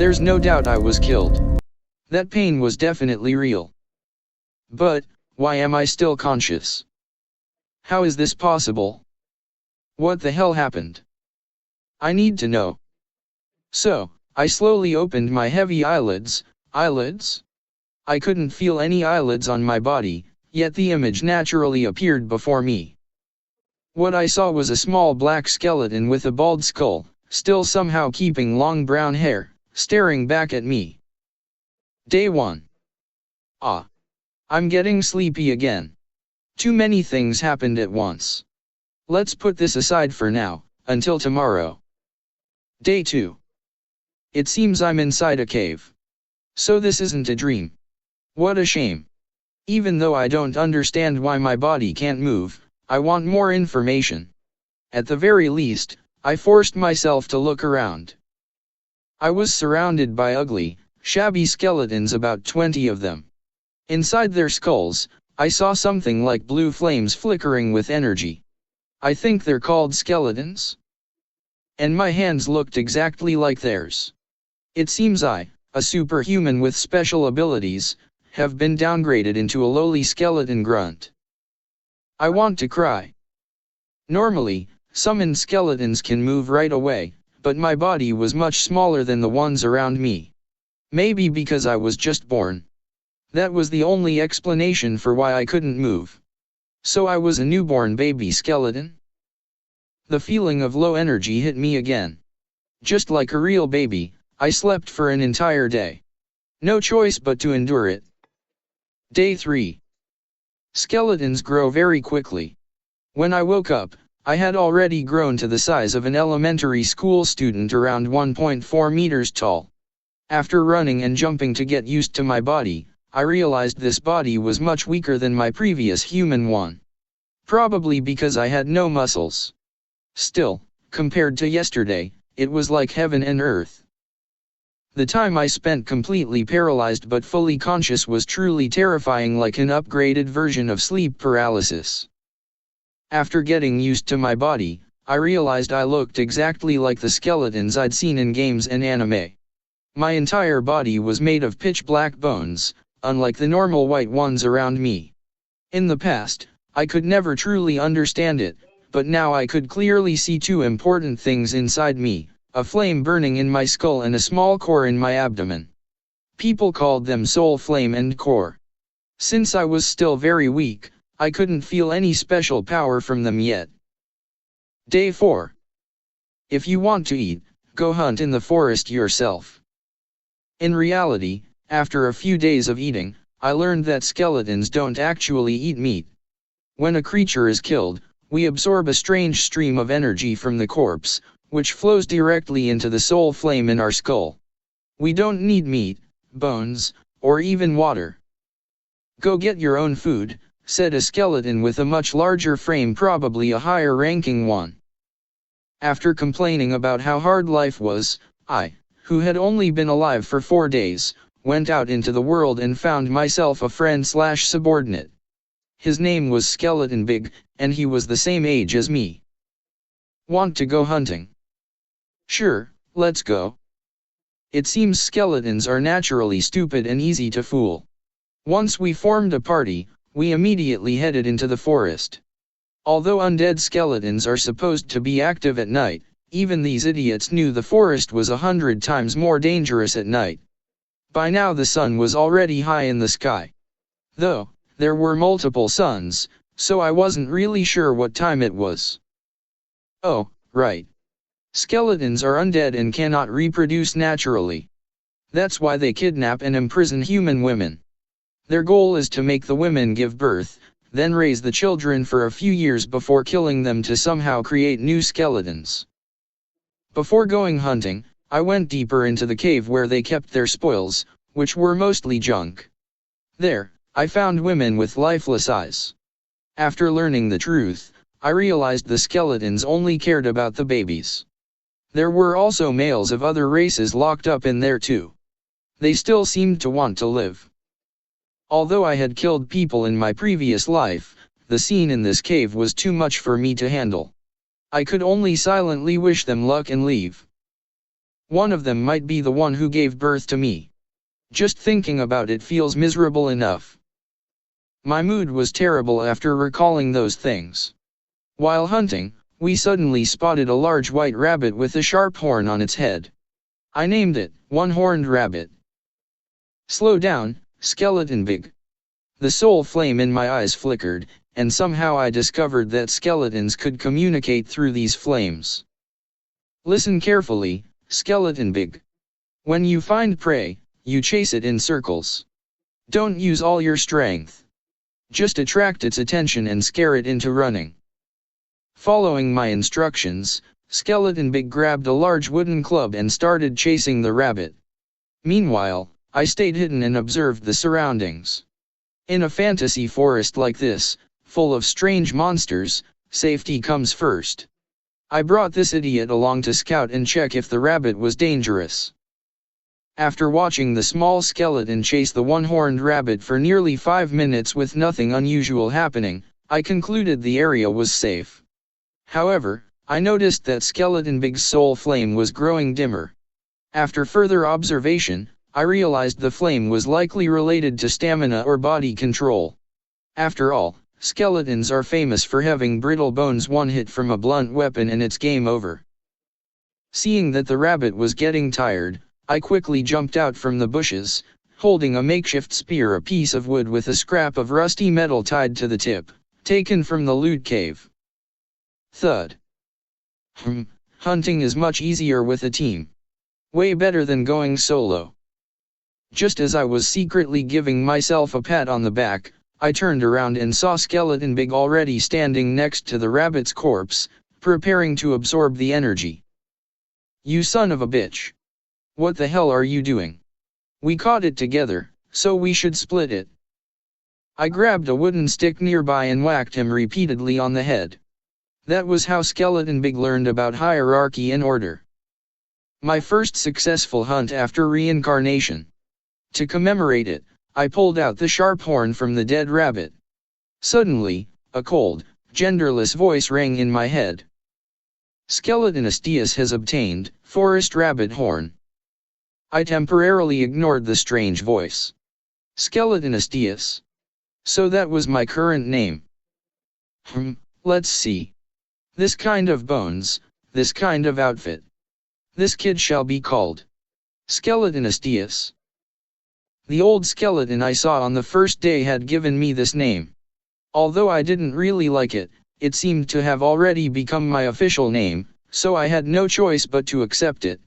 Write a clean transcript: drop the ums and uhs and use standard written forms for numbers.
There's no doubt I was killed. That pain was definitely real. But, why am I still conscious? How is this possible? What the hell happened? I need to know. So, I slowly opened my heavy eyelids. Eyelids? I couldn't feel any eyelids on my body, yet the image naturally appeared before me. What I saw was a small black skeleton with a bald skull, still somehow keeping long brown hair, staring back at me. Day 1. Ah. I'm getting sleepy again. Too many things happened at once. Let's put this aside for now, until tomorrow. Day 2. It seems I'm inside a cave. So this isn't a dream. What a shame. Even though I don't understand why my body can't move, I want more information. At the very least, I forced myself to look around. I was surrounded by ugly, shabby skeletons, about 20 of them. Inside their skulls, I saw something like blue flames flickering with energy. I think they're called skeletons. And my hands looked exactly like theirs. It seems I, a superhuman with special abilities, have been downgraded into a lowly skeleton grunt. I want to cry. Normally, summoned skeletons can move right away, but my body was much smaller than the ones around me. Maybe because I was just born. That was the only explanation for why I couldn't move. So I was a newborn baby skeleton? The feeling of low energy hit me again. Just like a real baby, I slept for an entire day. No choice but to endure it. Day 3. Skeletons grow very quickly. When I woke up, I had already grown to the size of an elementary school student, around 1.4 meters tall. After running and jumping to get used to my body, I realized this body was much weaker than my previous human one. Probably because I had no muscles. Still, compared to yesterday, it was like heaven and earth. The time I spent completely paralyzed but fully conscious was truly terrifying, like an upgraded version of sleep paralysis. After getting used to my body, I realized I looked exactly like the skeletons I'd seen in games and anime. My entire body was made of pitch black bones, unlike the normal white ones around me. In the past, I could never truly understand it, but now I could clearly see two important things inside me: a flame burning in my skull and a small core in my abdomen. People called them soul flame and core. Since I was still very weak, I couldn't feel any special power from them yet. Day 4. If you want to eat, go hunt in the forest yourself. In reality, after a few days of eating, I learned that skeletons don't actually eat meat. When a creature is killed, we absorb a strange stream of energy from the corpse, which flows directly into the soul flame in our skull. We don't need meat, bones, or even water. Go get your own food, said a skeleton with a much larger frame, probably a higher ranking one. After complaining about how hard life was, I, who had only been alive for 4 days, went out into the world and found myself a friend/subordinate. His name was Skeleton Big, and he was the same age as me. Want to go hunting? Sure, let's go. It seems skeletons are naturally stupid and easy to fool. Once we formed a party, we immediately headed into the forest. Although undead skeletons are supposed to be active at night, even these idiots knew the forest was 100 times more dangerous at night. By now the sun was already high in the sky. Though, there were multiple suns, so I wasn't really sure what time it was. Oh, right. Skeletons are undead and cannot reproduce naturally. That's why they kidnap and imprison human women. Their goal is to make the women give birth, then raise the children for a few years before killing them to somehow create new skeletons. Before going hunting, I went deeper into the cave where they kept their spoils, which were mostly junk. There, I found women with lifeless eyes. After learning the truth, I realized the skeletons only cared about the babies. There were also males of other races locked up in there too. They still seemed to want to live. Although I had killed people in my previous life, the scene in this cave was too much for me to handle. I could only silently wish them luck and leave. One of them might be the one who gave birth to me. Just thinking about it feels miserable enough. My mood was terrible after recalling those things. While hunting, we suddenly spotted a large white rabbit with a sharp horn on its head. I named it, One-Horned Rabbit. Slow down, Skeleton Big. The soul flame in my eyes flickered, and somehow I discovered that skeletons could communicate through these flames. Listen carefully, Skeleton Big. When you find prey, you chase it in circles. Don't use all your strength. Just attract its attention and scare it into running. Following my instructions, Skeleton Big grabbed a large wooden club and started chasing the rabbit. Meanwhile, I stayed hidden and observed the surroundings. In a fantasy forest like this, full of strange monsters, safety comes first. I brought this idiot along to scout and check if the rabbit was dangerous. After watching the small skeleton chase the one-horned rabbit for nearly 5 minutes with nothing unusual happening, I concluded the area was safe. However, I noticed that Skeleton Big's soul flame was growing dimmer. After further observation, I realized the flame was likely related to stamina or body control. After all, skeletons are famous for having brittle bones. One hit from a blunt weapon and it's game over. Seeing that the rabbit was getting tired, I quickly jumped out from the bushes, holding a makeshift spear, a piece of wood with a scrap of rusty metal tied to the tip, taken from the loot cave. Thud. Hunting is much easier with a team. Way better than going solo. Just as I was secretly giving myself a pat on the back, I turned around and saw Skeleton Big already standing next to the rabbit's corpse, preparing to absorb the energy. You son of a bitch. What the hell are you doing? We caught it together, so we should split it. I grabbed a wooden stick nearby and whacked him repeatedly on the head. That was how Skeleton Big learned about hierarchy and order. My first successful hunt after reincarnation. To commemorate it, I pulled out the sharp horn from the dead rabbit. Suddenly, a cold, genderless voice rang in my head. Skeleton Astius has obtained Forest Rabbit Horn. I temporarily ignored the strange voice. Skeleton Astius. So that was my current name. Let's see. This kind of bones, this kind of outfit. This kid shall be called Skeleton Astius. The old skeleton I saw on the first day had given me this name. Although I didn't really like it, it seemed to have already become my official name, so I had no choice but to accept it.